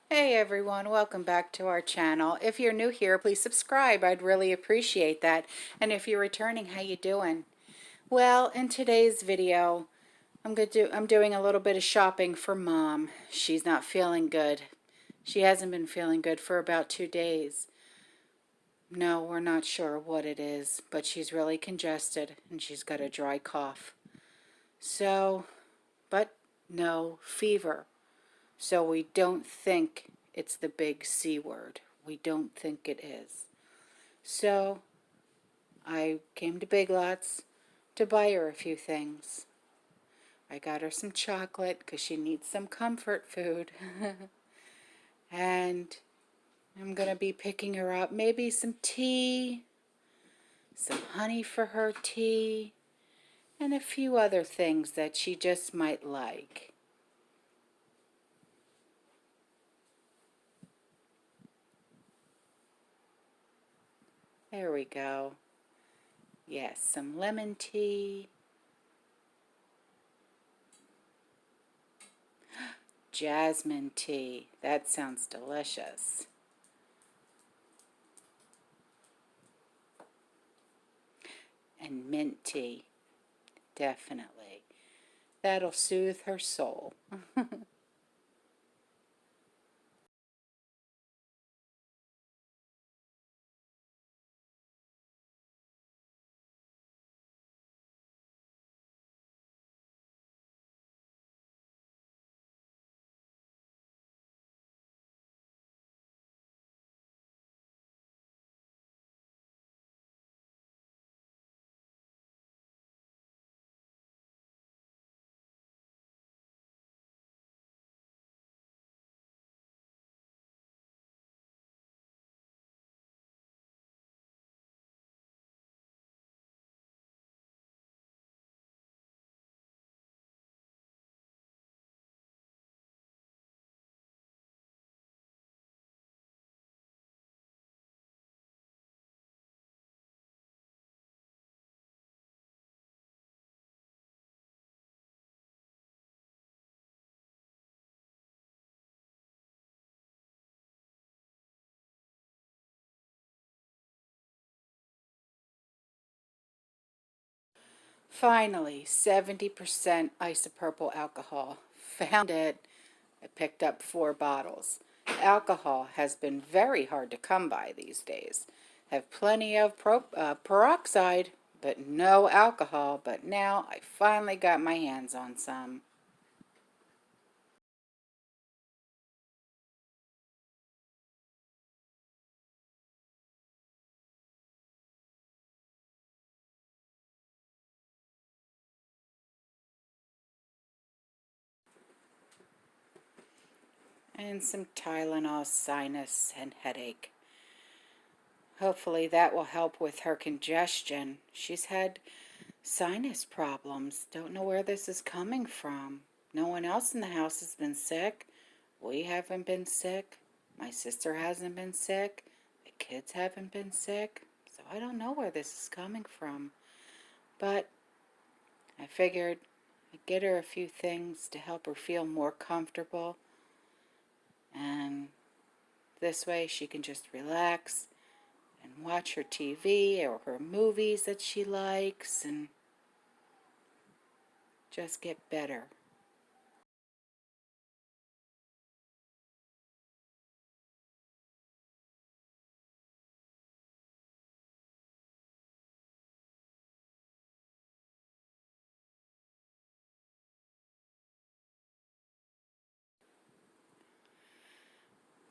Hey everyone, welcome back to our channel. If you're new here, please subscribe. I'd really appreciate that. And if you're returning, how you doing? Well, in today's video, I'm doing a little bit of shopping for Mom. She's not feeling good. She hasn't been feeling good for about 2 days. No, we're not sure what it is, but she's really congested and she's got a dry cough. But no fever. So we don't think it's the big C word. We don't think it is. So I came to Big Lots to buy her a few things. I got her some chocolate because she needs some comfort food. And I'm going to be picking her up maybe some tea, some honey for her tea, and a few other things that she just might like. There we go. Yes, some lemon tea. Jasmine tea. That sounds delicious. And mint tea. Definitely. That'll soothe her soul. Finally, 70% isopropyl alcohol. Found it. I picked up 4 bottles. Alcohol has been very hard to come by these days. Have plenty of peroxide, but no alcohol. But now I finally got my hands on some. And some Tylenol sinus and headache. Hopefully that will help with her congestion. She's had sinus problems. Don't know where this is coming from. No one else in the house has been sick. We haven't been sick. My sister hasn't been sick. The kids haven't been sick. So I don't know where this is coming from. But I figured I'd get her a few things to help her feel more comfortable. And this way she can just relax and watch her TV or her movies that she likes and just get better.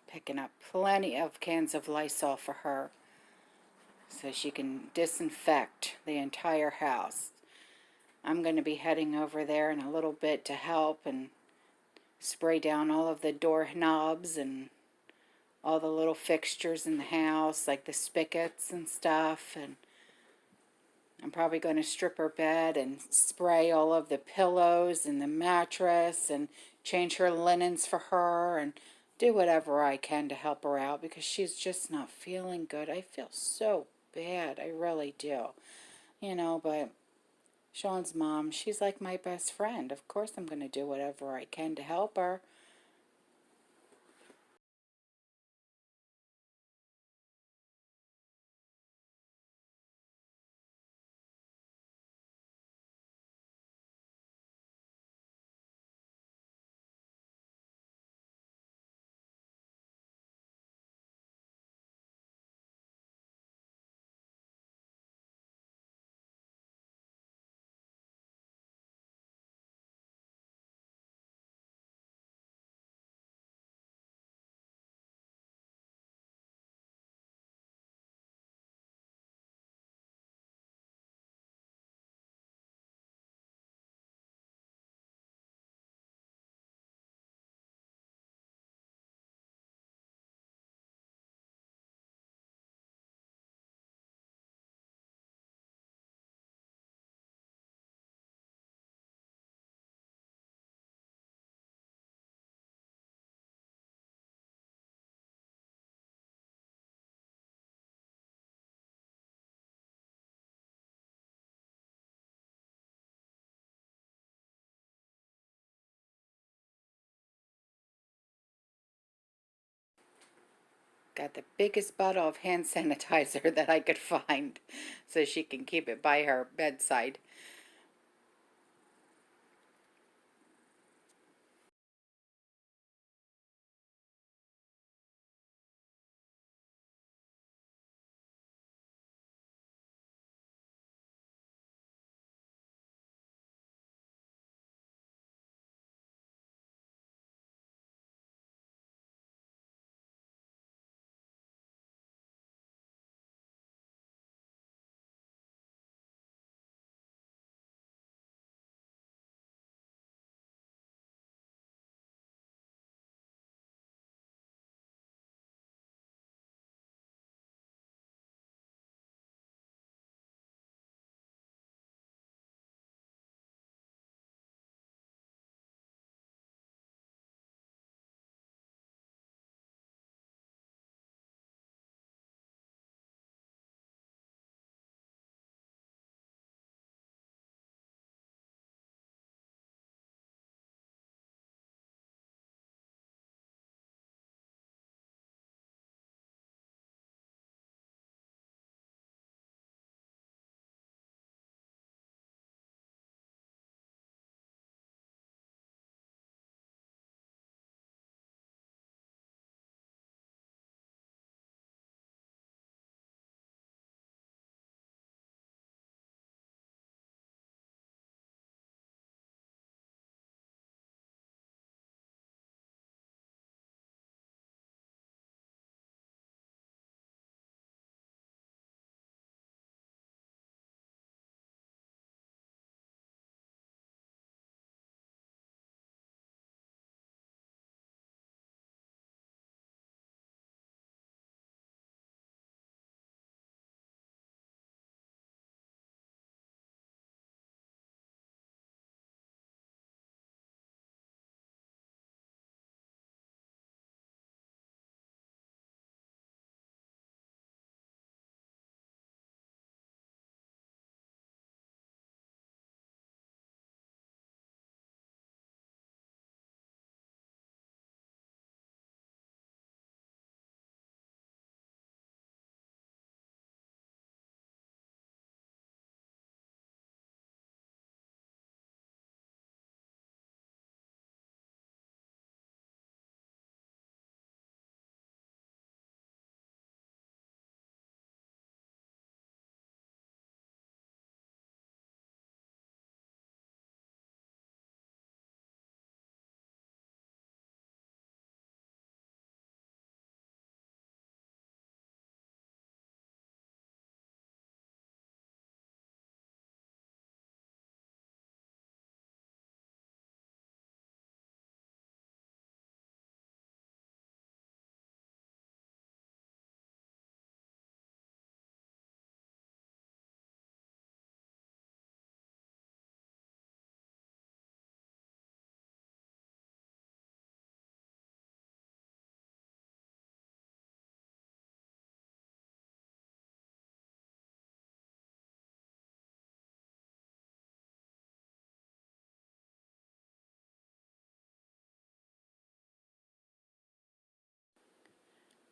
Picking up plenty of cans of Lysol for her so she can disinfect the entire house. I'm going to be heading over there in a little bit to help and spray down all of the doorknobs and all the little fixtures in the house, like the spigots and stuff. And I'm probably going to strip her bed and spray all of the pillows and the mattress and change her linens for her and do whatever I can to help her out because she's just not feeling good. I feel so bad. I really do. But Sean's mom, she's like my best friend. Of course I'm going to do whatever I can to help her. got the biggest bottle of hand sanitizer that I could find so she can keep it by her bedside.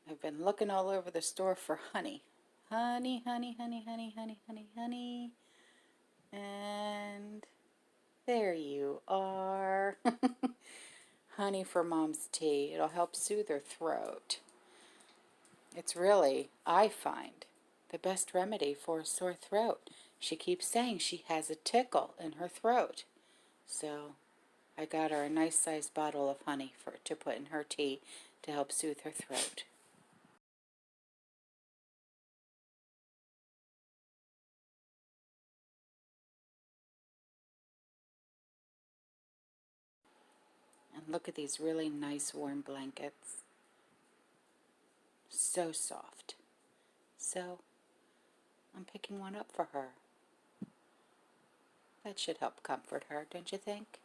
I've been looking all over the store for honey. Honey, honey, honey, honey, honey, honey, honey. And there you are. Honey for Mom's tea. It'll help soothe her throat. It's really, I find, the best remedy for a sore throat. She keeps saying she has a tickle in her throat. So I got her a nice sized bottle of honey to put in her tea to help soothe her throat. And look at these really nice warm blankets. So soft. So I'm picking one up for her. That should help comfort her, don't you think?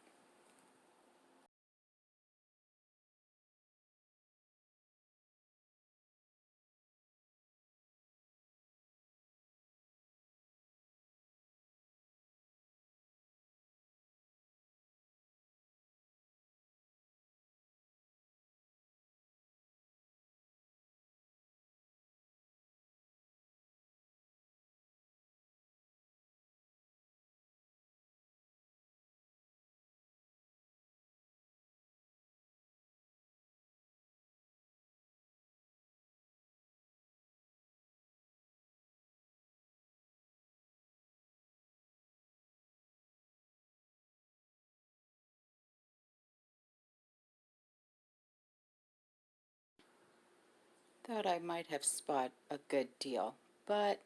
thought I might have spot a good deal, but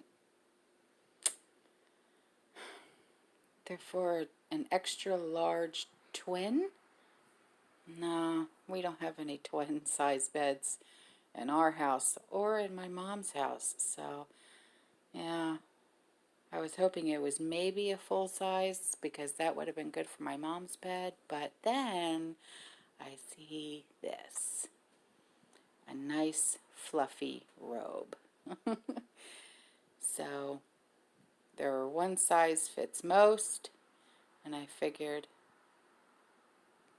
they're for an extra large twin. No, we don't have any twin size beds in our house or in my mom's house, so yeah, I was hoping it was maybe a full size because that would have been good for my mom's bed, but then I see this, a nice fluffy robe. So there were one size fits most, and I figured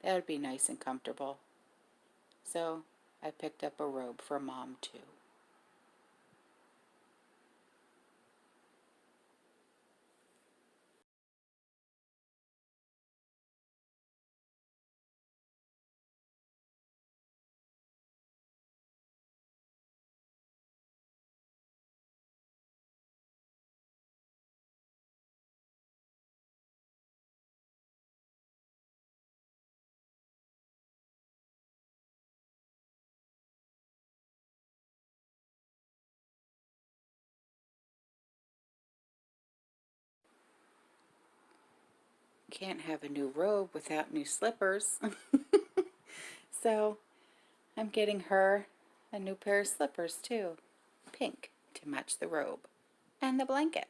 that would be nice and comfortable. So I picked up a robe for Mom too. Can't have a new robe without new slippers. So I'm getting her a new pair of slippers too, pink, to match the robe and the blanket.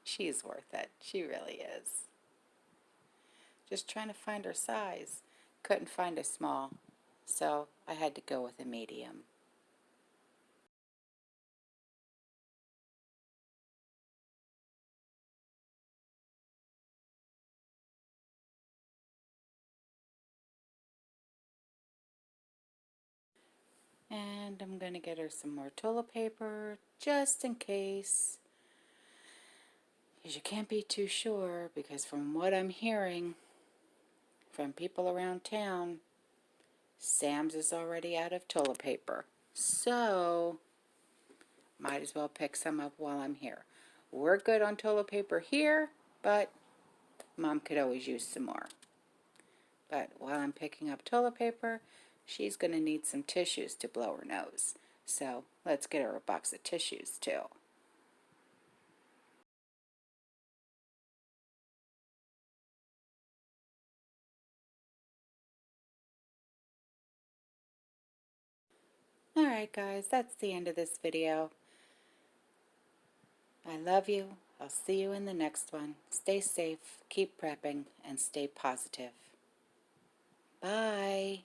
She's worth it. She really is. Just trying to find her size. Couldn't find a small, so I had to go with a medium. And I'm going to get her some more toilet paper just in case. Because you can't be too sure, because from what I'm hearing from people around town, Sam's is already out of toilet paper. So, might as well pick some up while I'm here. We're good on toilet paper here, but Mom could always use some more. But while I'm picking up toilet paper, she's going to need some tissues to blow her nose. So, let's get her a box of tissues too. Alright guys, that's the end of this video. I love you. I'll see you in the next one. Stay safe, keep prepping, and stay positive. Bye.